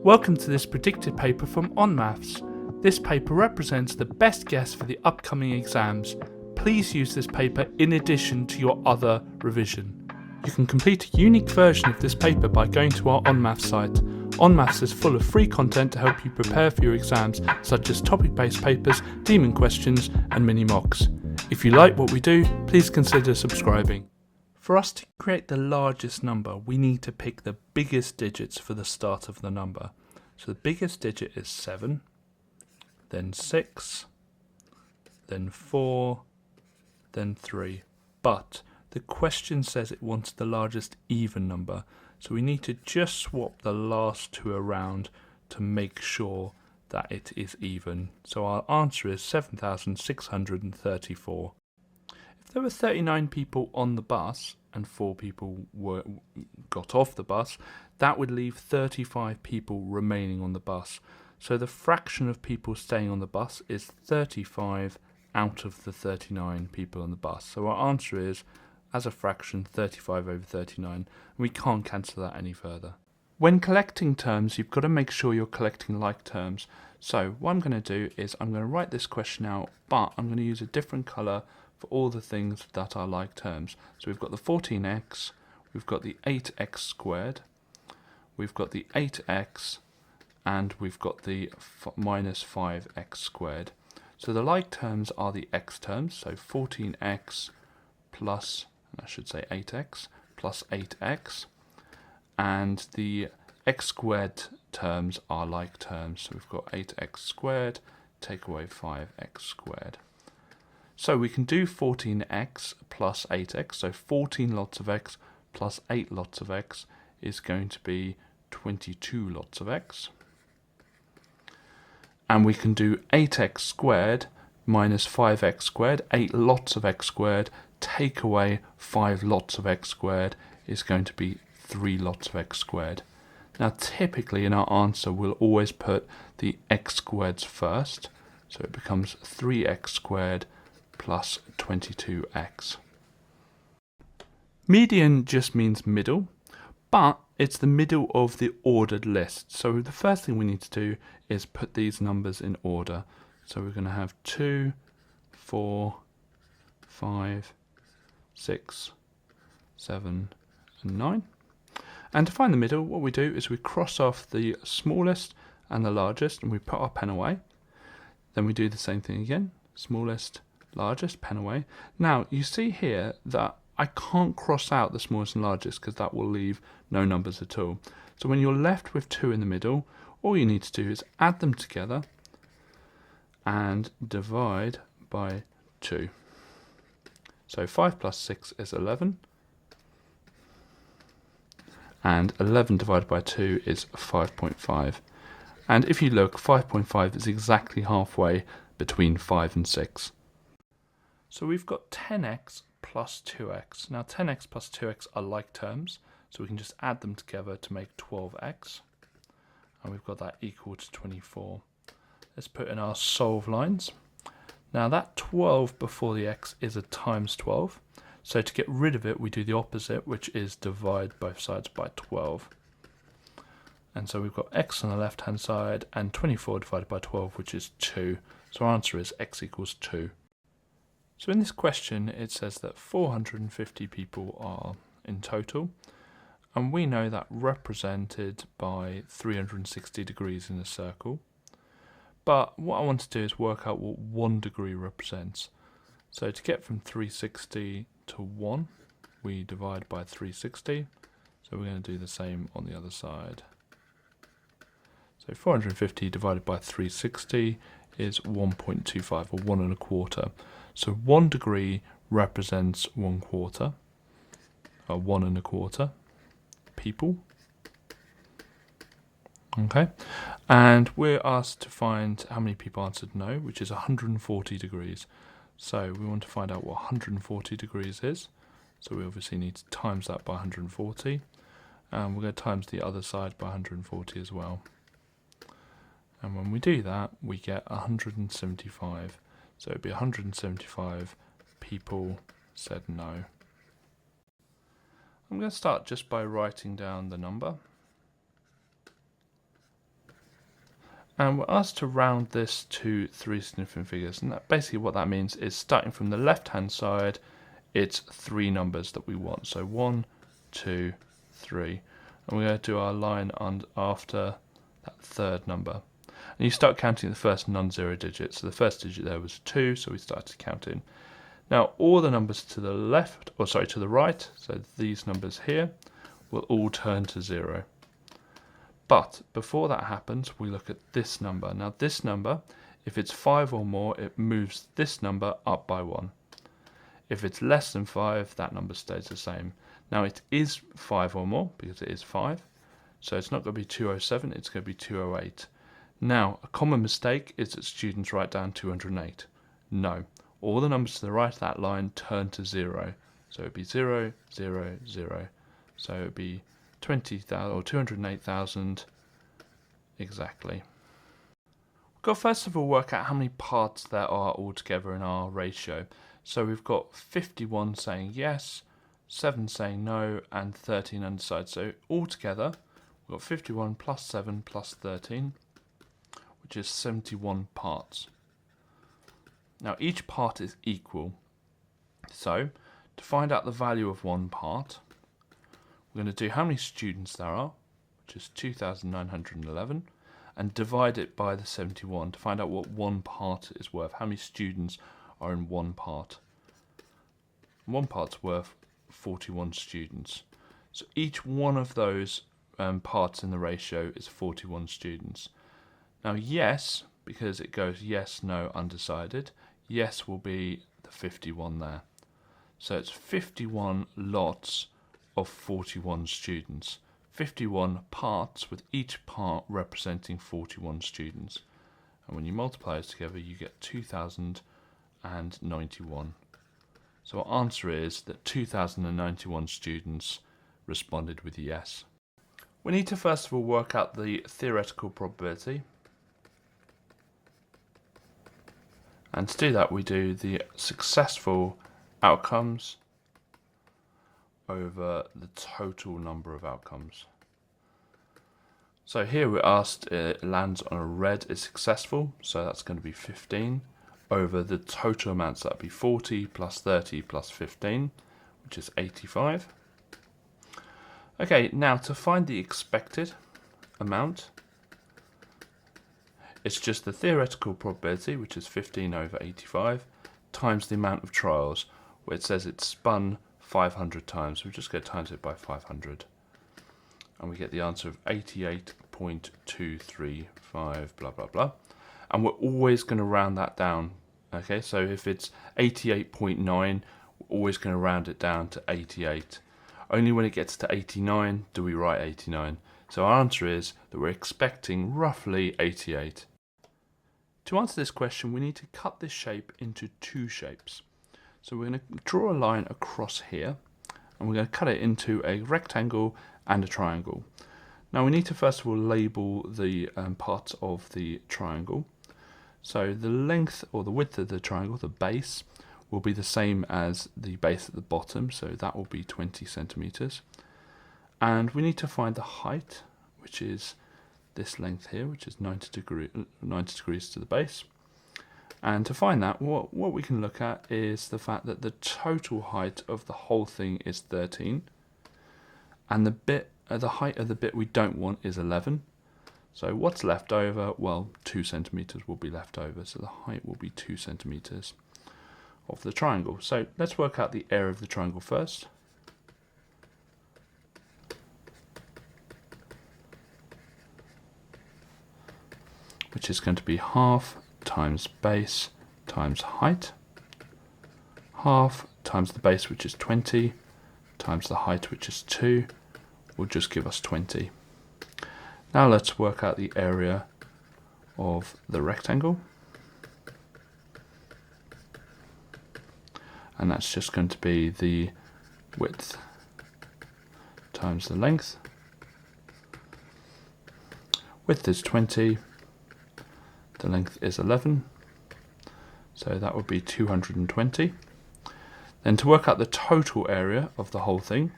Welcome to this predicted paper from onmaths. This paper represents the best guess for the upcoming exams. Please use this paper in addition to your other revision. You can complete a unique version of this paper by going to our onmaths site. onmaths is full of free content to help you prepare for your exams, such as topic-based papers, demon questions and mini mocks. If you like what we do, please consider subscribing. For us to create the largest number, we need to pick the biggest digits for the start of the number. So the biggest digit is 7, then 6, then 4, then 3. But the question says it wants the largest even number, so we need to just swap the last two around to make sure that it is even. So our answer is 7,634. If there were 39 people on the bus and 4 people got off the bus, that would leave 35 people remaining on the bus. So the fraction of people staying on the bus is 35 out of the 39 people on the bus. So our answer is, as a fraction, 35 over 39. And we can't cancel that any further. When collecting terms, you've got to make sure you're collecting like terms. So what I'm going to do is I'm going to write this question out, but I'm going to use a different colour for all the things that are like terms. So we've got the 14x, we've got the 8x squared, we've got the 8x, and we've got the minus 5x squared. So the like terms are the x terms, so 14x plus, I should say 8x, plus 8x, and the x squared terms are like terms, so we've got 8x squared, take away 5x squared. So we can do 14x plus 8x, so 14 lots of x plus 8 lots of x is going to be 22 lots of x. And we can do 8x squared minus 5x squared, 8 lots of x squared, take away 5 lots of x squared is going to be 3 lots of x squared. Now typically in our answer we'll always put the x squareds first, so it becomes 3x squared plus 22x. Median just means middle, but it's the middle of the ordered list. So the first thing we need to do is put these numbers in order. So we're going to have 2, 4, 5, 6, 7, and 9. And to find the middle, what we do is we cross off the smallest and the largest, and we put our pen away. Then we do the same thing again, smallest, largest, pen away. Now you see here that I can't cross out the smallest and largest because that will leave no numbers at all. So when you're left with 2 in the middle, all you need to do is add them together and divide by 2. So 5 plus 6 is 11, and 11 divided by 2 is 5.5. And if you look, 5.5 is exactly halfway between 5 and 6. So we've got 10x plus 2x. Now 10x plus 2x are like terms, so we can just add them together to make 12x. And we've got that equal to 24. Let's put in our solve lines. Now that 12 before the x is a times 12. So to get rid of it, we do the opposite, which is divide both sides by 12. And so we've got x on the left hand side and 24 divided by 12, which is 2. So our answer is x equals 2. So in this question, it says that 450 people are in total, and we know that represented by 360 degrees in a circle. But what I want to do is work out what 1 degree represents. So to get from 360 to 1, we divide by 360. So we're going to do the same on the other side. So 450 divided by 360 is 1.25, or 1 1/4. So 1 degree represents 1/4, or 1 1/4 people. Okay, and we're asked to find how many people answered no, which is 140 degrees. So we want to find out what 140 degrees is. So we obviously need to times that by 140, and we're going to times the other side by 140 as well. And when we do that, we get 175. So it'd be 175 people said no. I'm going to start just by writing down the number. And we're asked to round this to 3 significant figures, and basically what that means is starting from the left hand side, it's 3 numbers that we want. So 1, 2, 3, and we're going to do our line after that third number. And you start counting the first non-zero digit. So the first digit there was 2, so we started counting. Now all the numbers to the left, or sorry, to the right, so these numbers here, will all turn to 0. But before that happens, we look at this number. Now this number, if it's 5 or more, it moves this number up by 1. If it's less than 5, that number stays the same. Now it is 5 or more, because it is 5. So it's not going to be 207, it's going to be 208. Now, a common mistake is that students write down 208. No, all the numbers to the right of that line turn to 0. So it would be 0, 0, 0. So it would be 20,000 or 208,000 exactly. We've got to first of all work out how many parts there are altogether in our ratio. So we've got 51 saying yes, 7 saying no, and 13 undecided. So altogether, we've got 51 plus 7 plus 13, which is 71 parts. Now each part is equal. So to find out the value of one part, we're going to do how many students there are, which is 2,911, and divide it by the 71 to find out what one part is worth, how many students are in one part. One part's worth 41 students. So each one of those parts in the ratio is 41 students. Now yes, because it goes yes, no, undecided, yes will be the 51 there. So it's 51 lots of 41 students. 51 parts with each part representing 41 students. And when you multiply those together, you get 2,091. So our answer is that 2,091 students responded with yes. We need to first of all work out the theoretical probability. And to do that, we do the successful outcomes over the total number of outcomes. So here we're asked, it lands on a red is successful, so that's going to be 15, over the total amounts, that'd be 40 plus 30 plus 15, which is 85. Okay, now to find the expected amount, it's just the theoretical probability, which is 15 over 85, times the amount of trials, where it says it's spun 500 times. We just go times it by 500. And we get the answer of 88.235, blah, blah, blah. And we're always going to round that down. Okay, so if it's 88.9, we're always going to round it down to 88. Only when it gets to 89 do we write 89. So our answer is that we're expecting roughly 88. To answer this question, we need to cut this shape into two shapes. So we're going to draw a line across here, and we're going to cut it into a rectangle and a triangle. Now we need to first of all label the parts of the triangle. So the length or the width of the triangle, the base, will be the same as the base at the bottom, so that will be 20 centimeters. And we need to find the height, which is this length here, which is 90 degrees to the base. And to find that, what we can look at is the fact that the total height of the whole thing is 13, and the height of the bit we don't want is 11. So what's left over? Well, 2 centimeters will be left over, so the height will be 2 centimeters of the triangle. So let's work out the area of the triangle first. Which is going to be half times base times height. Half times the base, which is 20, times the height, which is 2, will just give us 20. Now let's work out the area of the rectangle. And that's just going to be the width times the length. Width is 20. The length is 11, so that would be 220. Then to work out the total area of the whole thing,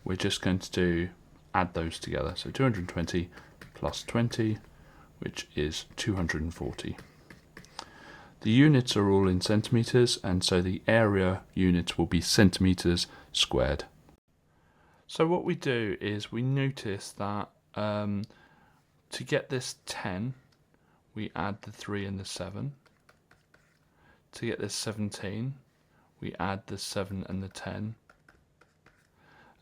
we're just going to add those together. So 220 plus 20 which is 240. The units are all in centimetres, and so the area units will be centimetres squared. So what we do is we notice that to get this 10, we add the 3 and the 7. To get this 17, we add the 7 and the 10.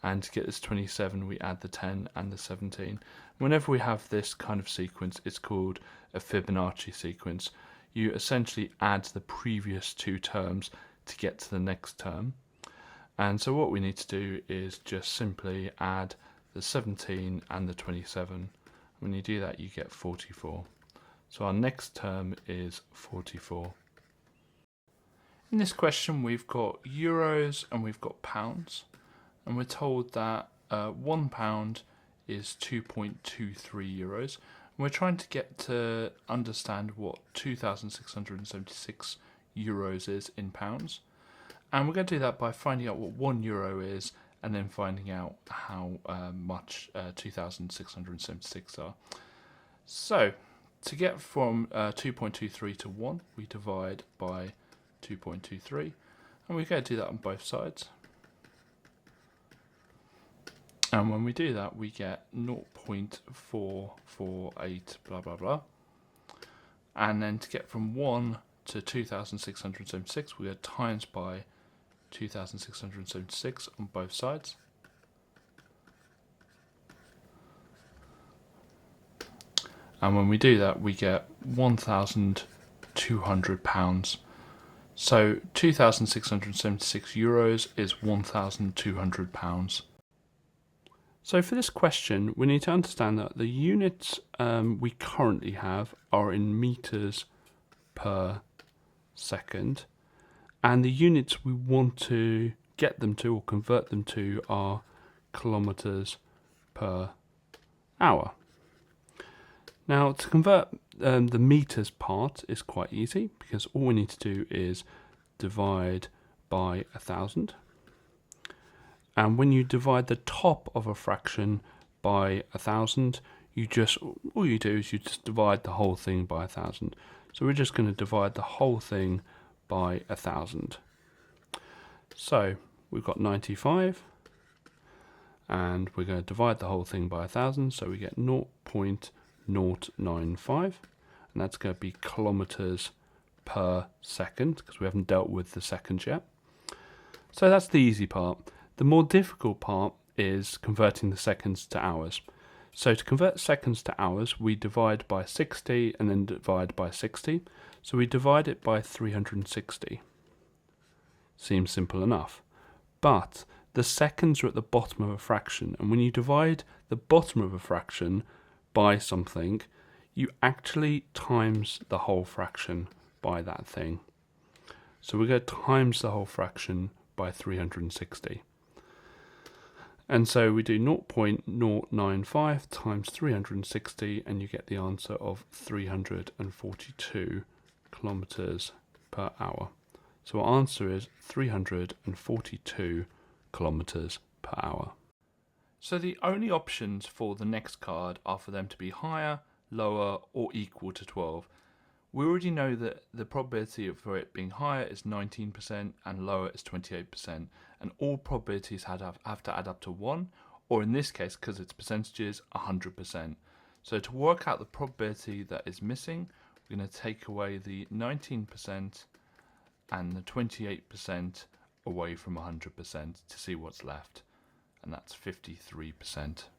And to get this 27, we add the 10 and the 17. Whenever we have this kind of sequence, it's called a Fibonacci sequence. You essentially add the previous two terms to get to the next term. And so what we need to do is just simply add the 17 and the 27. When you do that, you get 44. So our next term is 44. In this question, we've got euros and we've got pounds. And we're told that £1 is 2.23 euros. And we're trying to get to understand what 2,676 euros is in pounds. And we're going to do that by finding out what €1 is and then finding out how much 2,676 are. So to get from 2.23 to 1, we divide by 2.23, and we're going to do that on both sides. And when we do that, we get 0.448 blah blah blah. And then to get from 1 to 2,676, we go times by 2,676 on both sides. And when we do that, we get £1,200. So 2,676 euros is £1,200. So for this question, we need to understand that the units we currently have are in meters per second, and the units we want to get them to or convert them to are kilometers per hour. Now to convert the meters part is quite easy, because all we need to do is divide by 1,000. And when you divide the top of a fraction by 1,000, all you do is you just divide the whole thing by 1,000. So we're just going to divide the whole thing by 1,000. So we've got 95, and we're going to divide the whole thing by 1,000. So we get 0.095, and that's going to be kilometers per second, because we haven't dealt with the seconds yet. So that's the easy part. The more difficult part is converting the seconds to hours. So to convert seconds to hours, we divide by 60 and then divide by 60. So we divide it by 360. Seems simple enough. But the seconds are at the bottom of a fraction, and when you divide the bottom of a fraction by something, you actually times the whole fraction by that thing. So we're going to times the whole fraction by 360. And so we do 0.095 times 360, and you get the answer of 342 kilometers per hour. So our answer is 342 kilometers per hour. So the only options for the next card are for them to be higher, lower, or equal to 12. We already know that the probability for it being higher is 19% and lower is 28%, and all probabilities have to add up to 1, or in this case, because it's percentages, 100%. So to work out the probability that is missing, we're going to take away the 19% and the 28% away from 100% to see what's left, and that's 53%.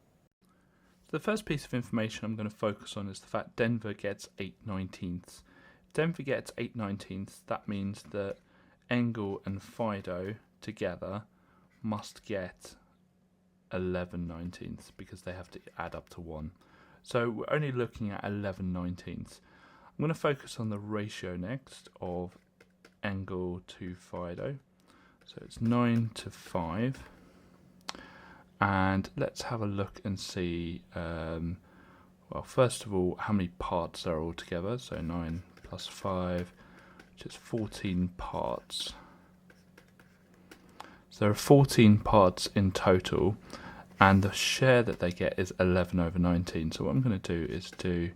The first piece of information I'm going to focus on is the fact Denver gets 8/19. Denver gets 8/19. That means that Engel and Fido together must get 11/19 because they have to add up to 1. So we're only looking at 11/19. I'm going to focus on the ratio next of Engel to Fido. So it's 9/5. And let's have a look and see, well, first of all, how many parts there are all together. So 9 plus 5, which is 14 parts. So there are 14 parts in total, and the share that they get is 11/19. So what I'm going to do is do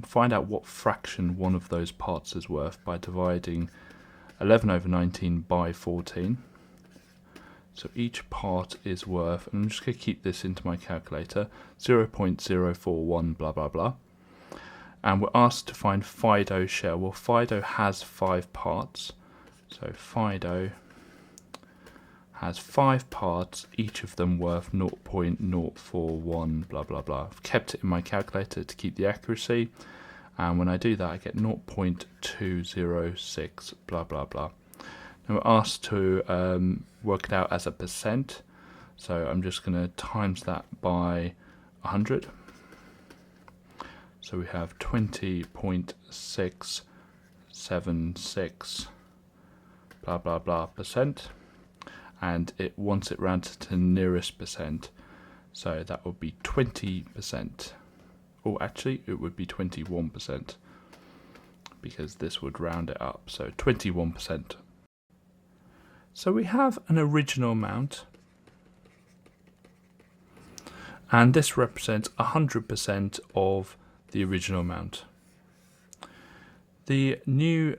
find out what fraction one of those parts is worth by dividing 11 over 19 by 14. So each part is worth, and I'm just going to keep this into my calculator, 0.041 blah blah blah. And we're asked to find Fido share. Well, Fido has 5 parts. So Fido has 5 parts, each of them worth 0.041 blah blah blah. I've kept it in my calculator to keep the accuracy, and when I do that I get 0.206 blah blah blah. Now we're asked to work it out as a percent, so I'm just going to times that by 100. So we have 20.676 blah blah blah percent, and it wants it rounded to the nearest percent, so that would be 20%. Or actually it would be 21%, because this would round it up, so 21%. So we have an original amount, and this represents 100% of the original amount. The new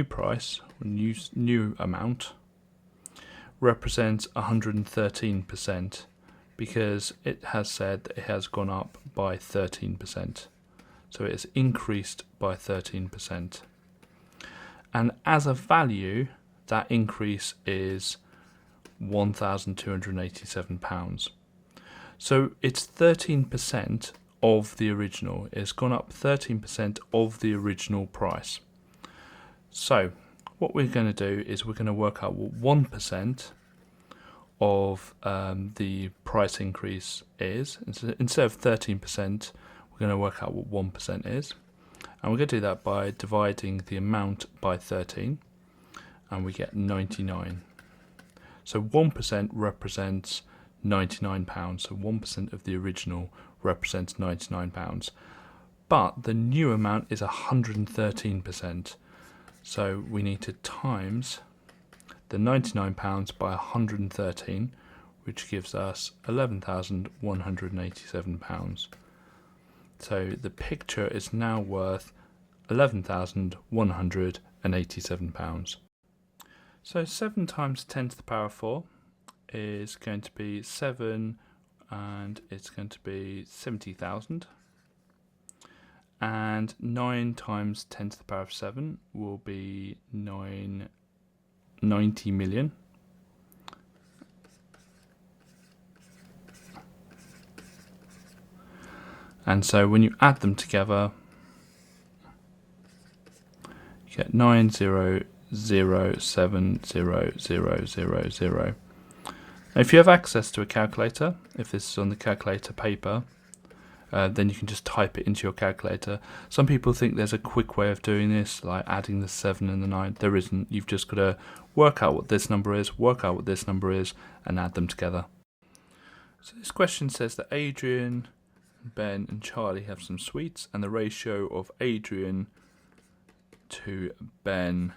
price, new amount, represents 113%, because it has said that it has gone up by 13%. So it has increased by 13%. And as a value, that increase is £1,287. So it's 13% of the original. It's gone up 13% of the original price. So what we're going to do is we're going to work out what 1% of the price increase is. Instead of 13%, we're going to work out what 1% is. And we're going to do that by dividing the amount by 13, and we get 99. So 1% represents £99. So 1% of the original represents £99. But the new amount is 113%. So we need to times the £99 by 113, which gives us £11,187. So the picture is now worth £11,187. So 7 times 10 to the power 4 is going to be 7, and it's going to be 70,000. And 9 times 10 to the power of 7 will be 90 million. And so when you add them together, you get 900700000. Now, if you have access to a calculator, if this is on the calculator paper, then you can just type it into your calculator. Some people think there's a quick way of doing this, like adding the 7 and the 9. There isn't. You've just got to work out what this number is, work out what this number is, and add them together. So this question says that Adrian, Ben and Charlie have some sweets, and the ratio of Adrian to Ben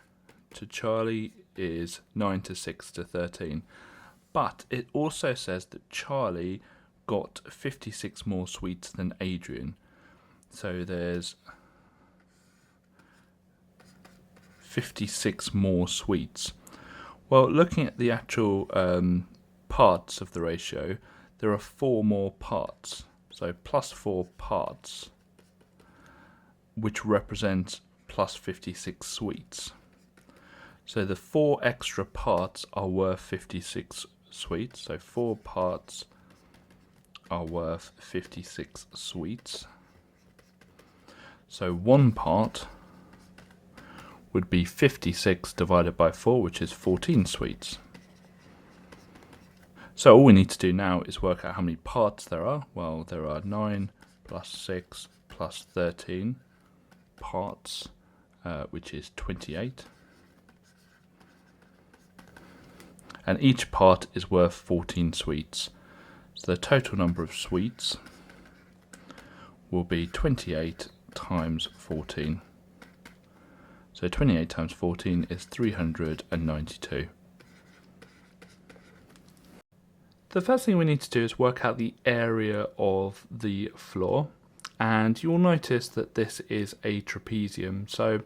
to Charlie is 9:6:13. But it also says that Charlie got 56 more sweets than Adrian. So there's 56 more sweets. Well, looking at the actual parts of the ratio, there are 4 more parts. So plus 4 parts, which represents plus 56 sweets. So the 4 extra parts are worth 56 sweets. So 4 parts are worth 56 sweets. So 1 part would be 56 divided by 4, which is 14 sweets. So all we need to do now is work out how many parts there are. Well, there are 9 plus 6 plus 13 parts, which is 28. And each part is worth 14 sweets. So the total number of sweets will be 28 times 14. So 28 times 14 is 392. The first thing we need to do is work out the area of the floor, And you'll notice that this is a trapezium. So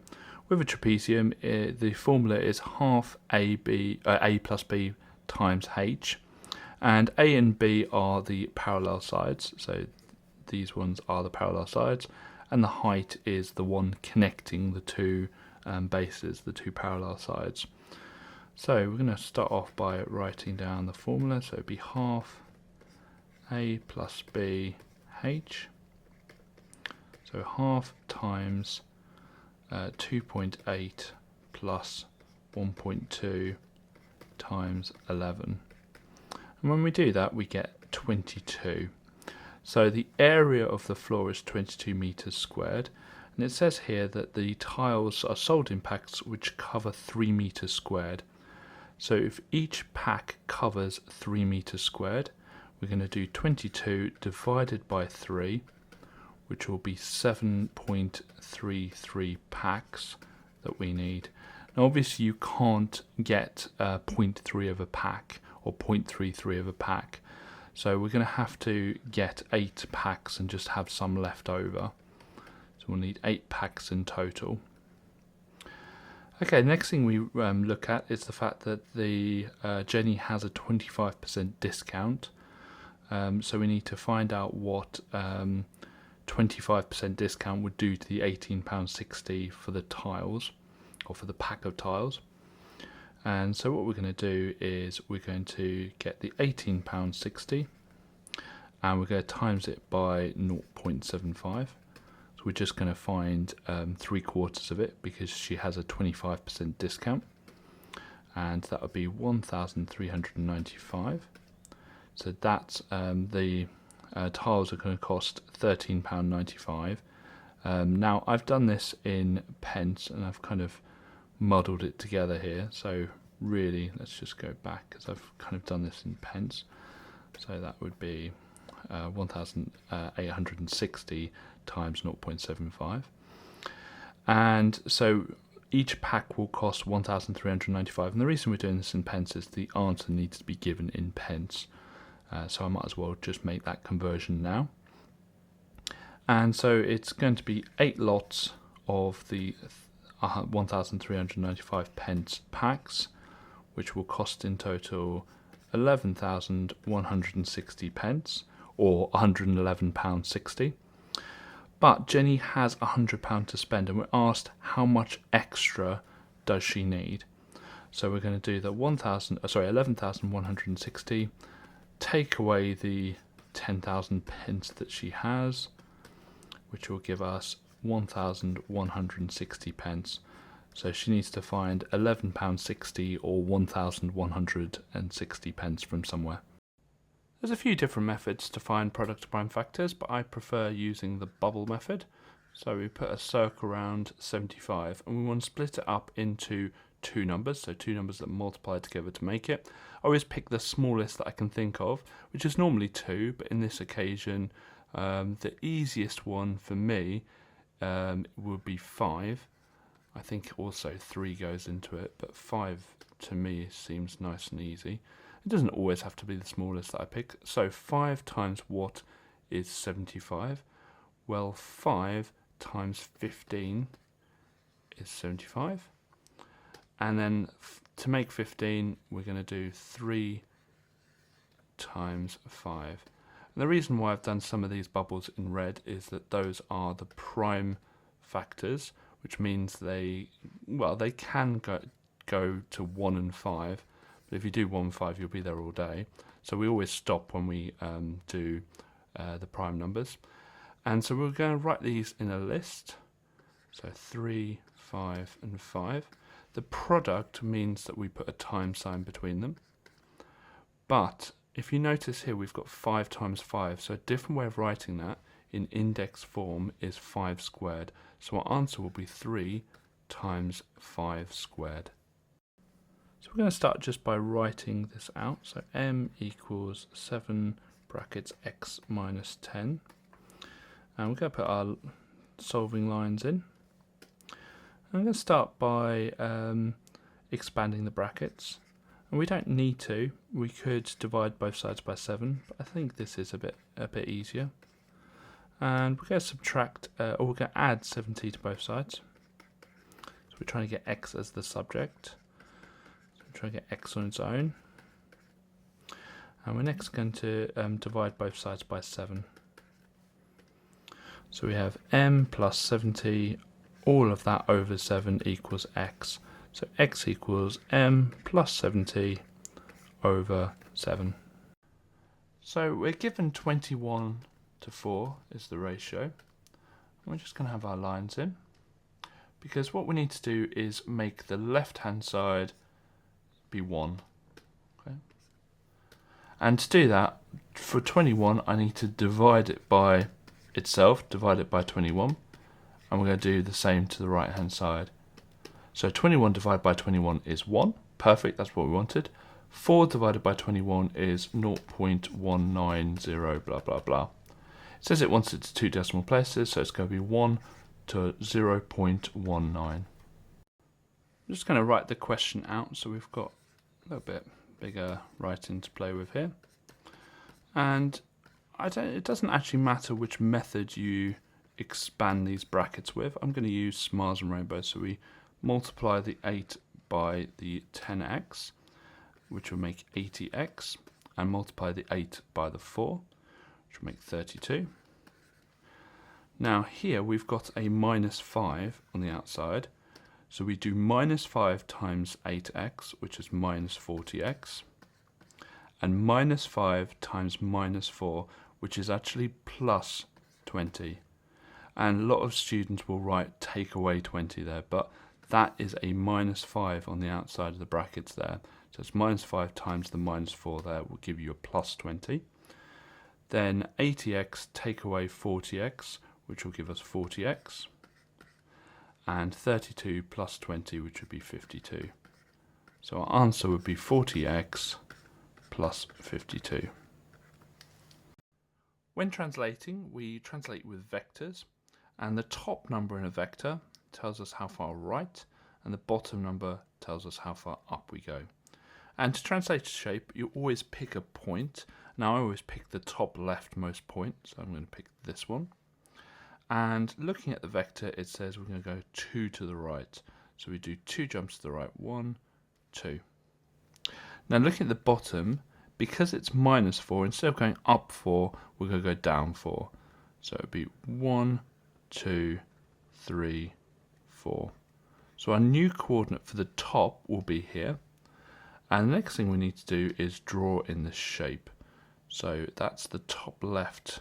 with a trapezium, the formula is half a plus b times h, and a and b are the parallel sides, so these ones are the parallel sides, and the height is the one connecting the two bases, the two parallel sides. So we're going to start off by writing down the formula, so it'd be half a plus b h, so half times 2.8 plus 1.2 times 11. And when we do that, we get 22. So the area of the floor is 22 meters squared. And it says here that the tiles are sold in packs which cover 3 meters squared. So if each pack covers 3 meters squared, we're going to do 22 divided by 3, which will be 7.33 packs that we need. Now obviously you can't get 0.3 of a pack or 0.33 of a pack, so we're going to have to get 8 packs and just have some left over. So we'll need 8 packs in total. Okay, the next thing we look at is the fact that the Jenny has a 25% discount. So we need to find out what 25% discount would do to the £18.60 for the tiles, or for the pack of tiles. And so what we're going to do is we're going to get the £18.60 and we're going to times it by 0.75. So we're just going to find 3/4 of it because she has a 25% discount, and that would be 1,395. So that's the tiles are going to cost £13.95. Now I've done this in pence and I've kind of muddled it together here, so really let's just go back because I've kind of done this in pence. So that would be 1,860 times 0.75, and so each pack will cost 1,395, and the reason we're doing this in pence is the answer needs to be given in pence. So I might as well just make that conversion now. And so it's going to be 8 lots of the 1,395 pence packs, which will cost in total 11,160 pence, or £111.60. But Jenny has £100 to spend, and we're asked how much extra does she need. So we're going to do the 11,160. Take away the 10,000 pence that she has, which will give us 1,160 pence. So she needs to find £11.60 or 1,160 pence from somewhere. There's a few different methods to find product of prime factors, but I prefer using the bubble method. So we put a circle around 75 and we want to split it up into 2 numbers, so 2 numbers that multiply together to make it. I always pick the smallest that I can think of, which is normally 2, but in this occasion the easiest one for me would be 5. I think also 3 goes into it, but 5 to me seems nice and easy. It doesn't always have to be the smallest that I pick. So 5 times what is 75? Well, 5 times 15 is 75. And then to make 15, we're going to do 3 times 5. And the reason why I've done some of these bubbles in red is that those are the prime factors, which means they can go to 1 and 5. But if you do 1 and 5, you'll be there all day. So we always stop when we do the prime numbers. And so we're going to write these in a list. So 3, 5, and 5. The product means that we put a times sign between them. But if you notice here, we've got 5 times 5. So a different way of writing that in index form is 5 squared. So our answer will be 3 times 5 squared. So we're going to start just by writing this out. So m equals 7 brackets x minus 10. And we're going to put our solving lines in. I'm going to start by expanding the brackets. And we don't need to. We could divide both sides by 7, but I think this is a bit easier. And we're going to subtract, or we're going to add 70 to both sides. So we're trying to get x as the subject. So we're trying to get x on its own. And we're next going to divide both sides by 7. So we have m plus 70, all of that over 7 equals x. So x equals m plus 70 over 7. So we're given 21 to 4 is the ratio. And we're just going to have our lines in, because what we need to do is make the left hand side be 1. Okay. And to do that, for 21 I need to divide it by itself, divide it by 21, and we're going to do the same to the right hand side. So 21 divided by 21 is 1, perfect, that's what we wanted. 4 divided by 21 is 0.190 blah blah blah. It says it wants it to 2 decimal places, so it's going to be 1 to 0.19. I'm just going to write the question out, so we've got a little bit bigger writing to play with here. And it doesn't actually matter which method you expand these brackets with. I'm going to use Smiles and Rainbows, so we multiply the 8 by the 10x, which will make 80x, and multiply the 8 by the 4, which will make 32. Now here we've got a minus 5 on the outside, so we do minus 5 times 8x, which is minus 40x, and minus 5 times minus 4, which is actually plus 20. And a lot of students will write take away 20 there, but that is a minus 5 on the outside of the brackets there. So it's minus 5 times the minus 4 there will give you a plus 20. Then 80x take away 40x, which will give us 40x. And 32 plus 20, which would be 52. So our answer would be 40x plus 52. When translating, we translate with vectors, and the top number in a vector tells us how far right, and the bottom number tells us how far up we go. And to translate a shape, you always pick a point. Now I always pick the top leftmost point, so I'm going to pick this one. And looking at the vector, it says we're going to go 2 to the right. So we do 2 jumps to the right, 1, 2. Now looking at the bottom, because it's minus 4, instead of going up 4, we're going to go down 4. So it would be 1, 2, 3, 4. So our new coordinate for the top will be here. And the next thing we need to do is draw in the shape. So that's the top left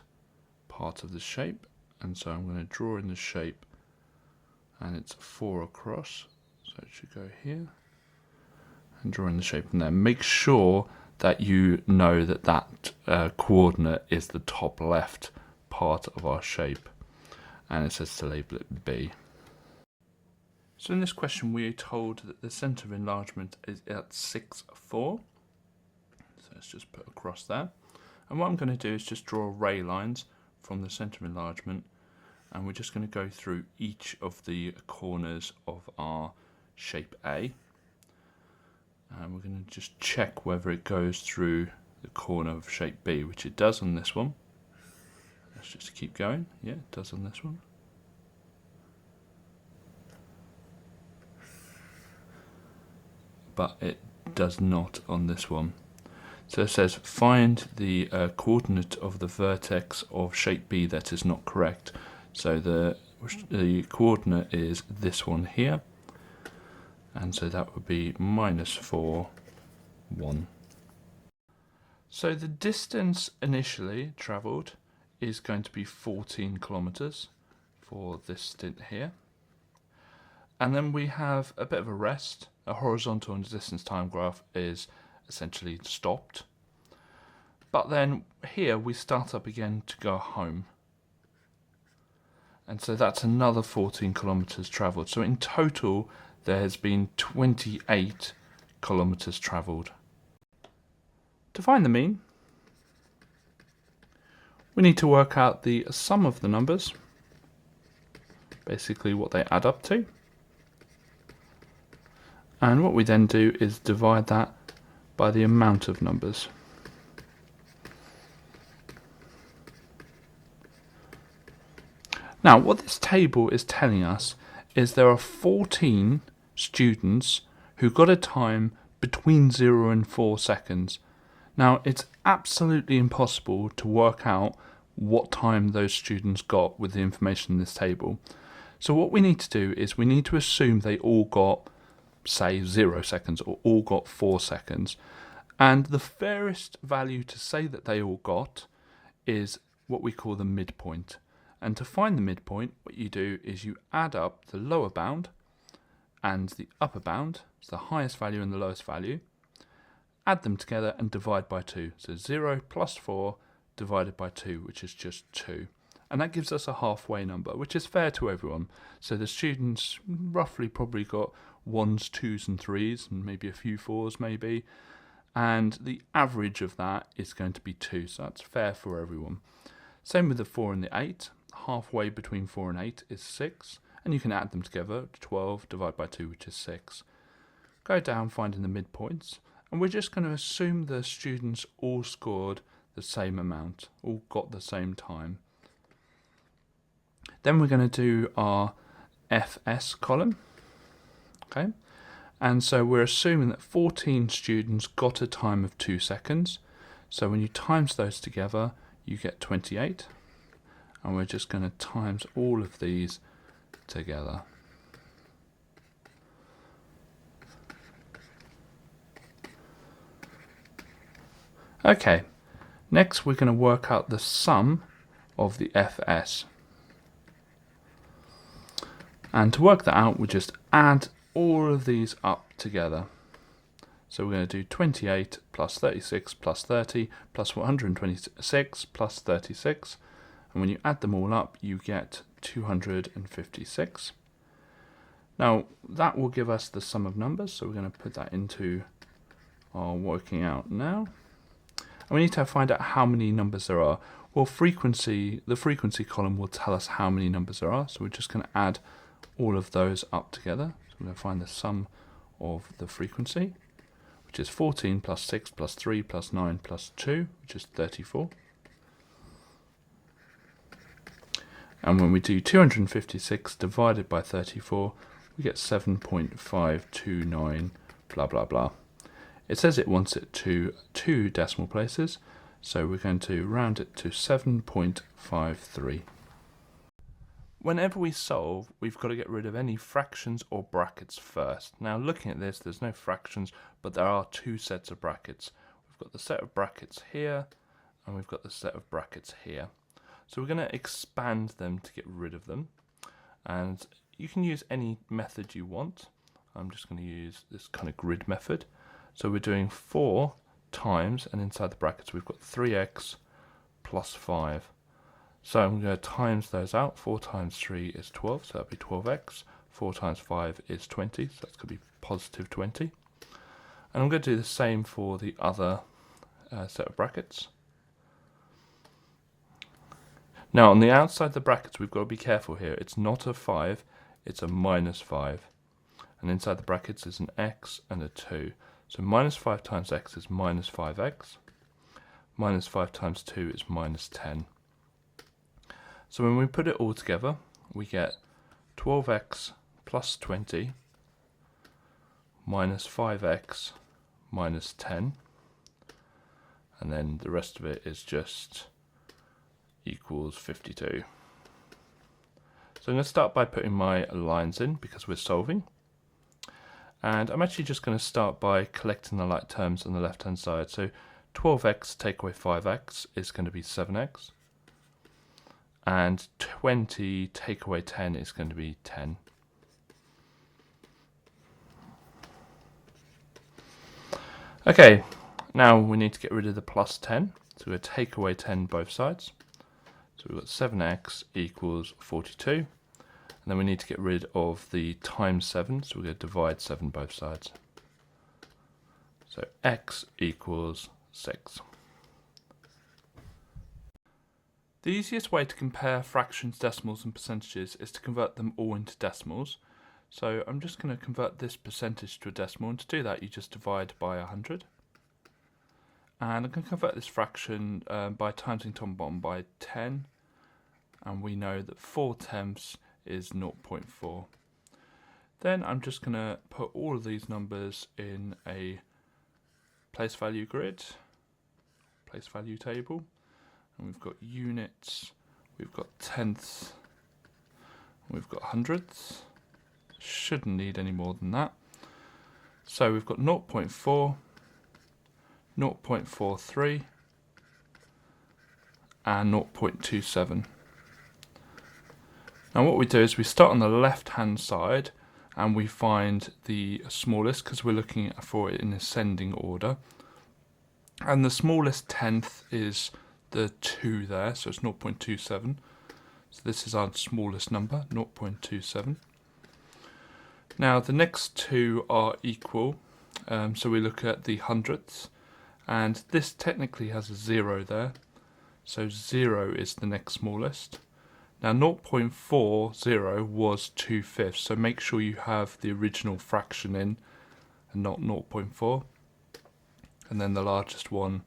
part of the shape. And so I'm going to draw in the shape, and it's 4 across. So it should go here. And draw in the shape in there. Make sure that you know that that coordinate is the top left part of our shape. And it says to label it B. So in this question we are told that the centre of enlargement is at 6, 4. So let's just put across there. And what I'm going to do is just draw ray lines from the centre of enlargement, and we're just going to go through each of the corners of our shape A. And we're going to just check whether it goes through the corner of shape B, which it does on this one. Let's just keep going. Yeah, it does on this one. But it does not on this one. So it says find the coordinate of the vertex of shape B that is not correct. So the coordinate is this one here, and so that would be minus 4, 1. So the distance initially travelled is going to be 14 kilometres for this stint here. And then we have a bit of a rest. A horizontal and distance time graph is essentially stopped. But then here we start up again to go home. And so that's another 14 kilometres travelled. So in total there has been 28 kilometres travelled. To find the mean, we need to work out the sum of the numbers, basically what they add up to. And what we then do is divide that by the amount of numbers. Now, what this table is telling us is there are 14 students who got a time between 0 and 4 seconds. Now, it's absolutely impossible to work out what time those students got with the information in this table. So what we need to do is we need to assume they all got, say, 0 seconds or all got 4 seconds. And the fairest value to say that they all got is what we call the midpoint. And to find the midpoint, what you do is you add up the lower bound and the upper bound, so the highest value and the lowest value, add them together and divide by 2. So 0 plus 4 divided by 2, which is just 2. And that gives us a halfway number, which is fair to everyone. So the students roughly probably got 1s, 2s and 3s, and maybe a few 4s maybe. And the average of that is going to be 2, so that's fair for everyone. Same with the 4 and the 8. Halfway between 4 and 8 is 6, and you can add them together. 12 divided by 2, which is 6. Go down finding the midpoints, and we're just going to assume the students all scored the same amount, all got the same time. Then we're going to do our FS column, okay? And so we're assuming that 14 students got a time of 2 seconds. So when you times those together, you get 28. And we're just going to times all of these together. Okay, next we're going to work out the sum of the FS. And to work that out, we just add all of these up together. So we're going to do 28 plus 36 plus 30 plus 126 plus 36. And when you add them all up, you get 256. Now, that will give us the sum of numbers. So we're going to put that into our working out now. And we need to find out how many numbers there are. Well, the frequency column will tell us how many numbers there are. So we're just going to add all of those up together. So we're going to find the sum of the frequency, which is 14 plus 6 plus 3 plus 9 plus 2, which is 34. And when we do 256 divided by 34, we get 7.529 blah blah blah. It says it wants it to 2 decimal places, so we're going to round it to 7.53. Whenever we solve, we've got to get rid of any fractions or brackets first. Now, looking at this, there's no fractions, but there are 2 sets of brackets. We've got the set of brackets here, and we've got the set of brackets here. So we're going to expand them to get rid of them. And you can use any method you want. I'm just going to use this kind of grid method. So we're doing 4 times, and inside the brackets we've got 3x plus 5. So I'm going to times those out. 4 times 3 is 12, so that'll be 12x. 4 times 5 is 20, so that's going to be positive 20. And I'm going to do the same for the other set of brackets. Now, on the outside of the brackets, we've got to be careful here. It's not a 5, it's a minus 5. And inside the brackets is an x and a 2. So minus 5 times x is minus 5x. Minus 5 times 2 is minus 10. So when we put it all together, we get 12x plus 20 minus 5x minus 10. And then the rest of it is just equals 52. So I'm going to start by putting my lines in because we're solving. And I'm actually just going to start by collecting the like terms on the left hand side. So 12x take away 5x is going to be 7x. And 20 take away 10 is going to be 10. Okay, now we need to get rid of the plus 10. So we'll take away 10 both sides. So we've got 7x equals 42. And then we need to get rid of the times 7. So we're going to divide 7 both sides. So x equals 6. The easiest way to compare fractions, decimals and percentages is to convert them all into decimals. So I'm just going to convert this percentage to a decimal, and to do that you just divide by 100. And I'm going to convert this fraction by timesing top and bottom by 10. and we know that 4/10 is 0.4. Then I'm just going to put all of these numbers in a place value grid, place value table, and we've got units, we've got tenths, we've got hundredths. Shouldn't need any more than that. So we've got 0.4, 0.43 and 0.27. Now what we do is we start on the left hand side and we find the smallest, because we're looking for it in ascending order. And the smallest tenth is the 2 there, so it's 0.27. So this is our smallest number, 0.27. Now the next two are equal, so we look at the hundredths, and this technically has a 0 there, so 0 is the next smallest. Now 0.40 was 2/5, so make sure you have the original fraction in and not 0.4. And then the largest one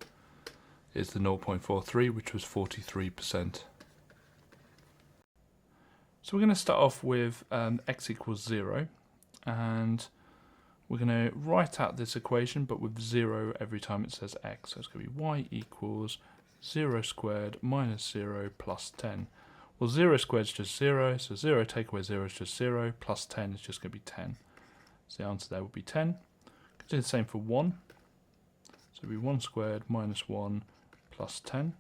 is the 0.43, which was 43%. So we're going to start off with x equals 0, and we're going to write out this equation but with 0 every time it says x. So it's going to be y equals 0 squared minus 0 plus 10. Well, 0 squared is just 0, so 0 take away 0 is just 0, plus 10 is just going to be 10. So the answer there would be 10. Could do the same for 1. So it would be 1 squared minus 1 plus 10.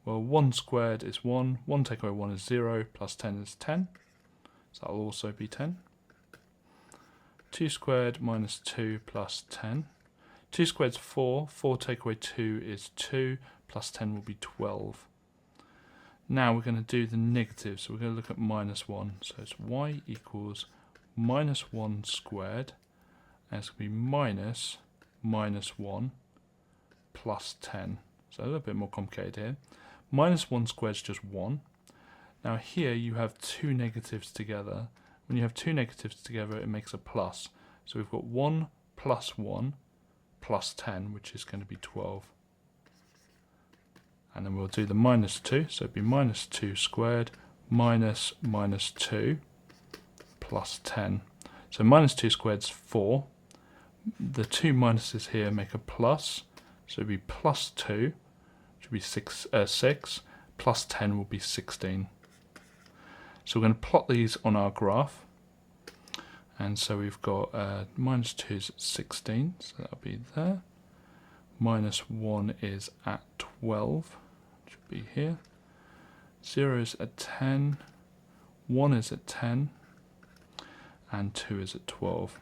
Well, 1 squared is 1, 1 take away 1 is 0, plus 10 is 10. So that will also be 10. 2 squared minus 2 plus 10. 2 squared is 4, 4 take away 2 is 2, plus 10 will be 12. Now we're going to do the negative, so we're going to look at minus 1. So it's y equals minus 1 squared, and it's going to be minus 1 plus 10. So a little bit more complicated here. Minus 1 squared is just 1. Now here you have two negatives together. When you have two negatives together, it makes a plus. So we've got 1 plus 1 plus 10, which is going to be 12. And then we'll do the minus 2, so it'd be minus 2 squared minus 2 plus 10. So minus 2 squared is 4. The two minuses here make a plus, so it'd be plus 2, which would be 6, plus 10 will be 16. So we're going to plot these on our graph. And so we've got minus 2 is at 16, so that'll be there. Minus 1 is at 12, which should be here. 0 is at 10, 1 is at 10, and 2 is at 12.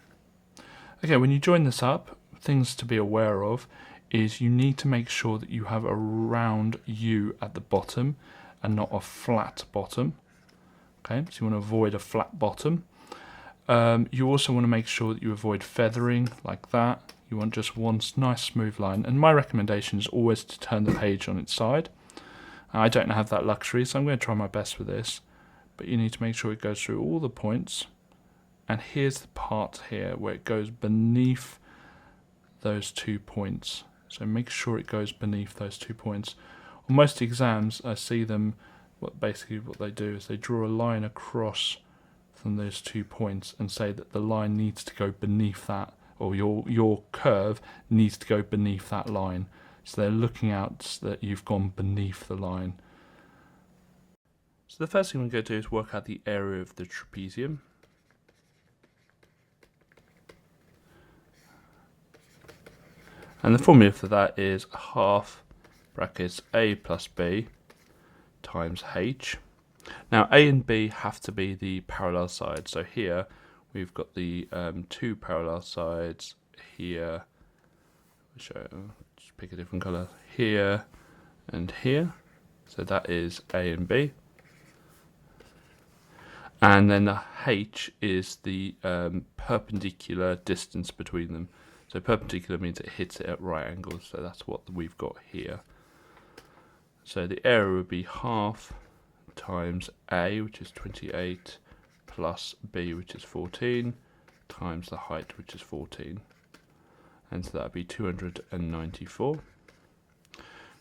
Okay, when you join this up, things to be aware of is you need to make sure that you have a round U at the bottom and not a flat bottom. Okay, so you want to avoid a flat bottom. You also want to make sure that you avoid feathering like that. You want just one nice smooth line. And my recommendation is always to turn the page on its side. I don't have that luxury, so I'm going to try my best with this. But you need to make sure it goes through all the points. And here's the part here where it goes beneath those 2 points. So make sure it goes beneath those 2 points. On most exams, I see them, basically what they do is they draw a line across from those 2 points and say that the line needs to go beneath that, or your curve needs to go beneath that line. So they're looking out that you've gone beneath the line. So the first thing we're going to do is work out the area of the trapezium. And the formula for that is half brackets a plus b times h. Now A and B have to be the parallel sides. So here we've got the two parallel sides here. Just pick a different colour. Here and here. So that is A and B. And then the h is the perpendicular distance between them. So perpendicular means it hits it at right angles, so that's what we've got here. So the area would be half times A, which is 28, plus B, which is 14, times the height, which is 14. And so that would be 294.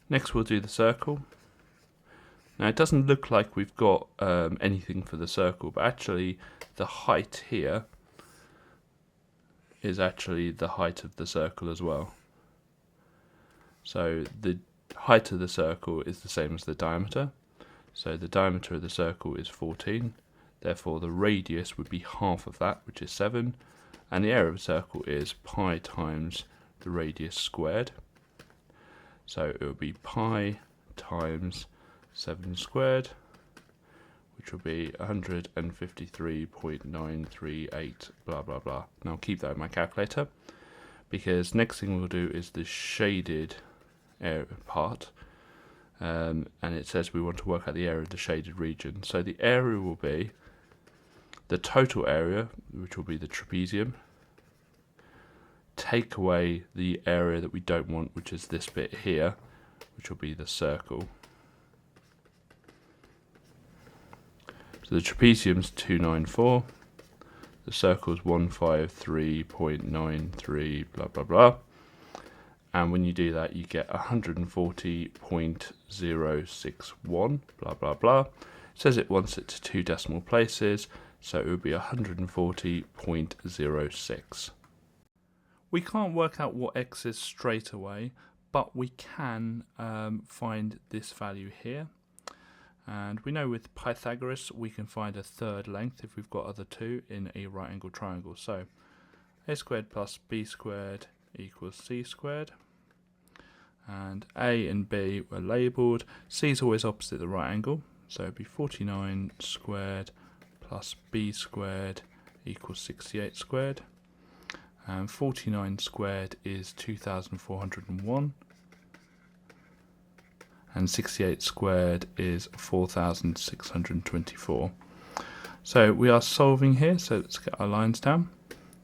Next we'll do the circle. Now it doesn't look like we've got anything for the circle, but actually the height here is actually the height of the circle as well. So the height of the circle is the same as the diameter. So the diameter of the circle is 14, therefore the radius would be half of that, which is 7, and the area of the circle is pi times the radius squared. So it would be pi times 7 squared, which will be 153.938 blah blah blah. Now I'll keep that in my calculator, because next thing we'll do is the shaded area part, and it says we want to work out the area of the shaded region. So the area will be the total area, which will be the trapezium, take away the area that we don't want, which is this bit here, which will be the circle. So the trapezium's 294, the circle's 153.93 blah blah blah, and when you do that you get 140.061 blah blah blah. It says it wants it to 2 decimal places, so it would be 140.06. We can't work out what x is straight away, but we can find this value here. And we know with Pythagoras we can find a third length if we've got other two in a right angled triangle. So a squared plus b squared equals c squared. And a and b were labelled. C is always opposite the right angle, so it'd be 49 squared plus b squared equals 68 squared. And 49 squared is 2401. And 68 squared is 4624. So we are solving here, so let's get our lines down.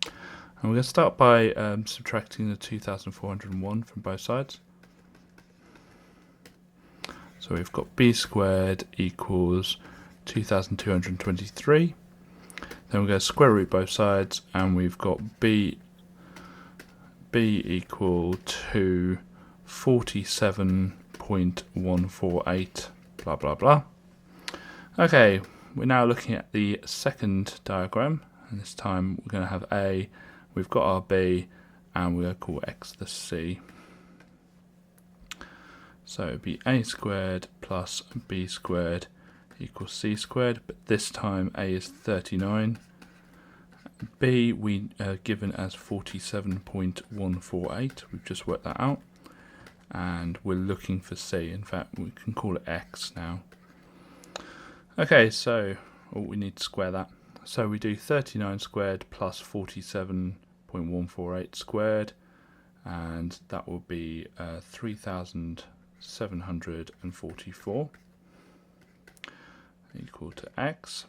And we're going to start by subtracting the 2401 from both sides. So we've got b squared equals 2223. Then we're going to square root both sides, and we've got b equal to 47.148 blah blah blah. Okay, we're now looking at the second diagram, and this time we're going to have a, we've got our b, and we're going to call x the c. So it would be a squared plus b squared equals c squared, but this time a is 39. B we are given as 47.148, we've just worked that out, and we're looking for c. In fact, we can call it x now. Okay, so we need to square that. So we do 39 squared plus 47.148 squared, and that will be 3,744 equal to x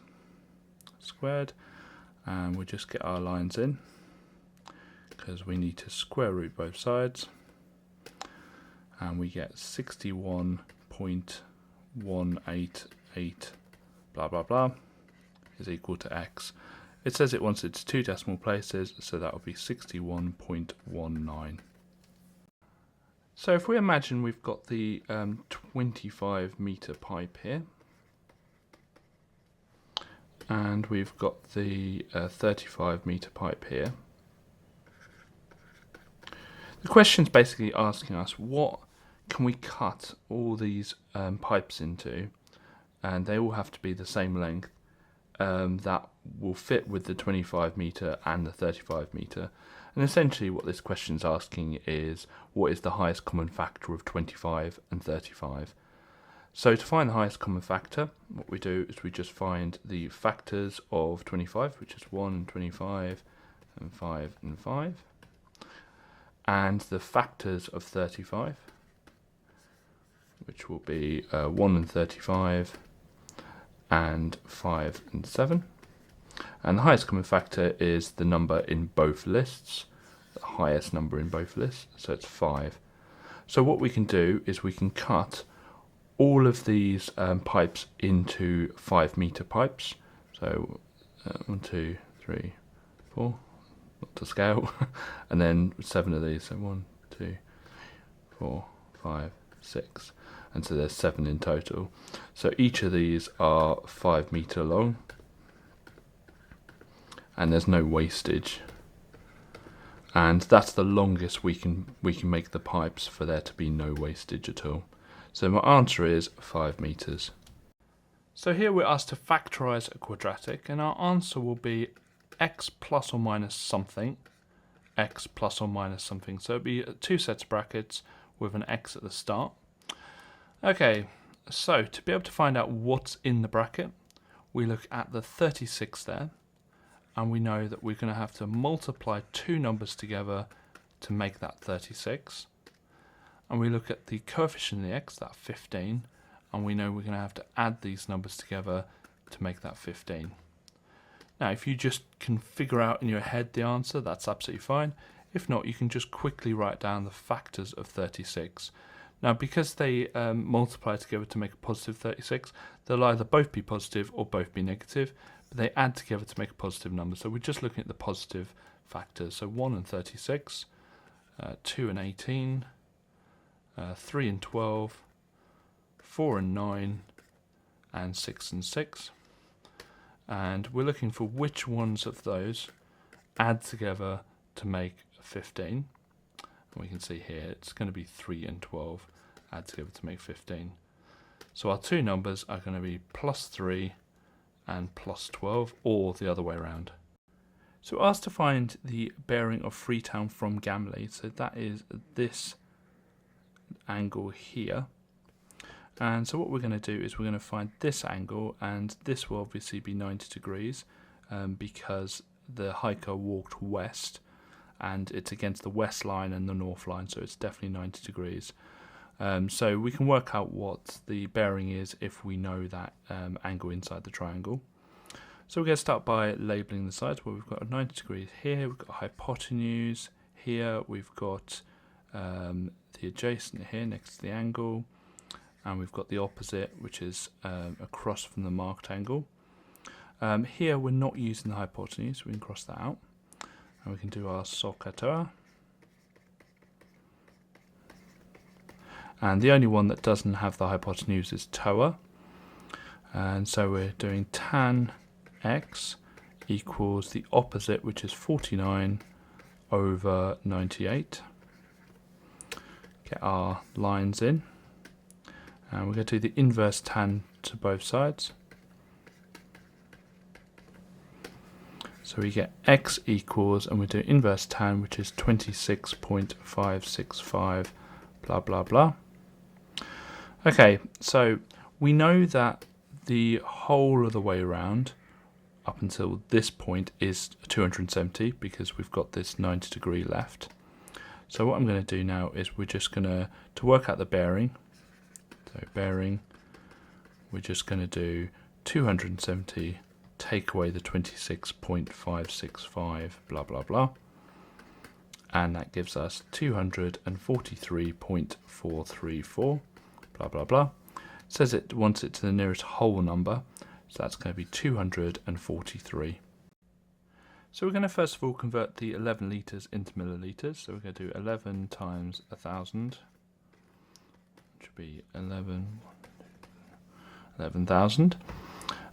squared. And we'll just get our lines in, because we need to square root both sides, and we get 61.188 blah blah blah is equal to x. It says it wants it to 2 decimal places, so that will be 61.19. So if we imagine we've got the 25 meter pipe here, and we've got the 35 meter pipe here. The question's basically asking us, what can we cut all these pipes into, and they all have to be the same length, that will fit with the 25 meter and the 35 meter. And essentially what this question's asking is, what is the highest common factor of 25 and 35? So to find the highest common factor, what we do is we just find the factors of 25, which is 1 and 25 and 5 and 5, and the factors of 35, which will be 1 and 35 and 5 and 7. And the highest common factor is the number in both lists, the highest number in both lists, so it's 5. So what we can do is we can cut all of these pipes into 5 meter pipes. So 1, 2, 3, 4, not to scale, and then 7 of these. So 1, 2, 4, 5, 6. and so there's 7 in total. So each of these are 5 meter long, and there's no wastage. And that's the longest we can make the pipes for there to be no wastage at all. So my answer is 5 meters. So here we're asked to factorise a quadratic, and our answer will be x plus or minus something, x plus or minus something. So it'll be 2 sets of brackets with an x at the start. Okay, so to be able to find out what's in the bracket, we look at the 36 there, and we know that we're going to have to multiply 2 numbers together to make that 36. And we look at the coefficient of the x, that 15, and we know we're going to have to add these numbers together to make that 15. Now, if you just can figure out in your head the answer, that's absolutely fine. If not, you can just quickly write down the factors of 36. Now, because they multiply together to make a positive 36, they'll either both be positive or both be negative, but they add together to make a positive number. So we're just looking at the positive factors. So 1 and 36, 2 and 18, 3 and 12, 4 and 9, and 6 and 6. And we're looking for which ones of those add together to make 15. And we can see here it's going to be 3 and 12 add together to make 15. So our 2 numbers are going to be plus 3 and plus 12, or the other way around. So we're asked to find the bearing of Freetown from Gamley. So that is this angle here. And so what we're going to do is we're going to find this angle, and this will obviously be 90 degrees because the hiker walked west, and it's against the west line and the north line, so it's definitely 90 degrees. So we can work out what the bearing is if we know that angle inside the triangle. So we're going to start by labelling the sides. Well, we've got 90 degrees here, we've got hypotenuse here, we've got the adjacent here next to the angle, and we've got the opposite, which is across from the marked angle. Here we're not using the hypotenuse, so we can cross that out. And we can do our SOHCAHTOA. And the only one that doesn't have the hypotenuse is TOA. And so we're doing tan x equals the opposite, which is 49 over 98. Get our lines in. And we're going to do the inverse tan to both sides. So we get x equals, and we do inverse tan, which is 26.565, blah, blah, blah. Okay, so we know that the whole of the way around up until this point is 270 because we've got this 90 degree left. So what I'm going to do now is we're just going to work out the bearing. So bearing, we're just going to do 270, take away the 26.565, blah, blah, blah. And that gives us 243.434, blah, blah, blah. It says it wants it to the nearest whole number, so that's going to be 243. So we're going to first of all convert the 11 litres into millilitres. So we're going to do 11 times 1,000, which would be 11,000.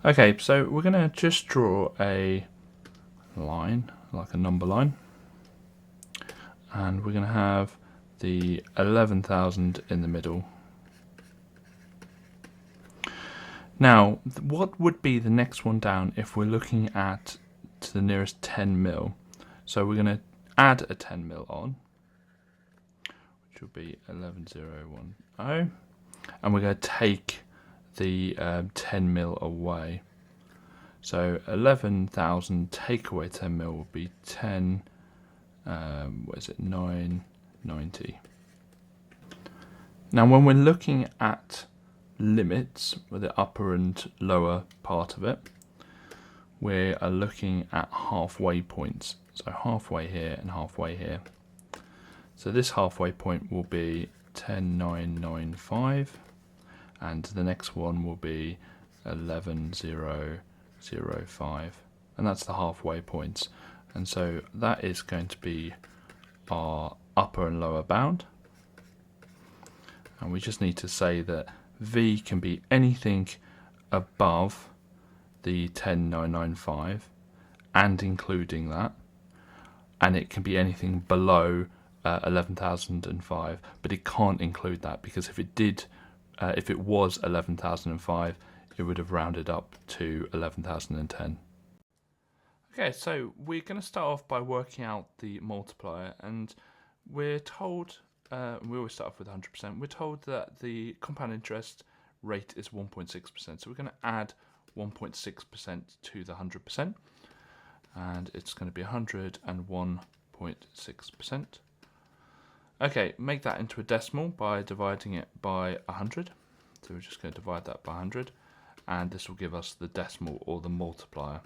Okay, so we're going to just draw a line, like a number line. And we're going to have the 11,000 in the middle. Now, what would be the next one down if we're looking at to the nearest 10 mil? So we're going to add a 10 mil on, which will be 11,010, and we're going to take the 10 mil away. So 11,000 take away 10 mil will be 10, 990. Now when we're looking at limits, with the upper and lower part of it, we are looking at halfway points. So halfway here and halfway here. So this halfway point will be 10,995, and the next one will be 11,005, and that's the halfway points. And so that is going to be our upper and lower bound. And we just need to say that V can be anything above the 10995 and including that, and it can be anything below 11,005, but it can't include that, because if it was 11,005, it would have rounded up to 11,010. Okay, so we're going to start off by working out the multiplier, and we're told, we always start off with 100%, we're told that the compound interest rate is 1.6%, so we're going to add 1.6% to the 100%, and it's going to be 101.6%. Okay, make that into a decimal by dividing it by 100, so we're just going to divide that by 100, and this will give us the decimal, or the multiplier.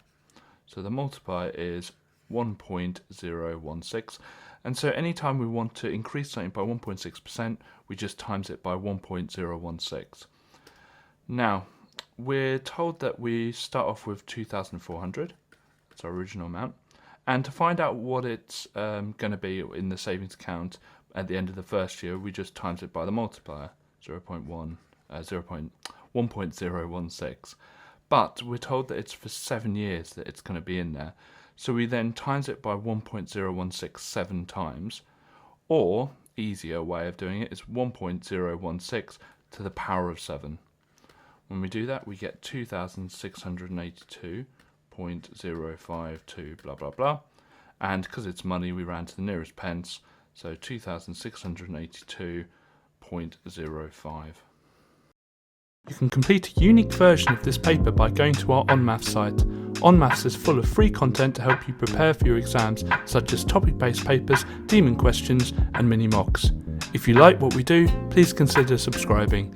So the multiplier is 1.016, and so anytime we want to increase something by 1.6%, we just times it by 1.016. Now, we're told that we start off with 2,400, that's our original amount, and to find out what it's going to be in the savings account at the end of the first year, we just times it by the multiplier, 1.016. But we're told that it's for 7 years that it's going to be in there. So we then times it by 1.016 times, or easier way of doing it is 1.016 to the power of 7. When we do that, we get 2,682.052 blah blah blah. And because it's money, we round to the nearest pence, so 2,682.05. You can complete a unique version of this paper by going to our onmaths site. onmaths is full of free content to help you prepare for your exams, such as topic-based papers, demon questions, and mini mocks. If you like what we do, please consider subscribing.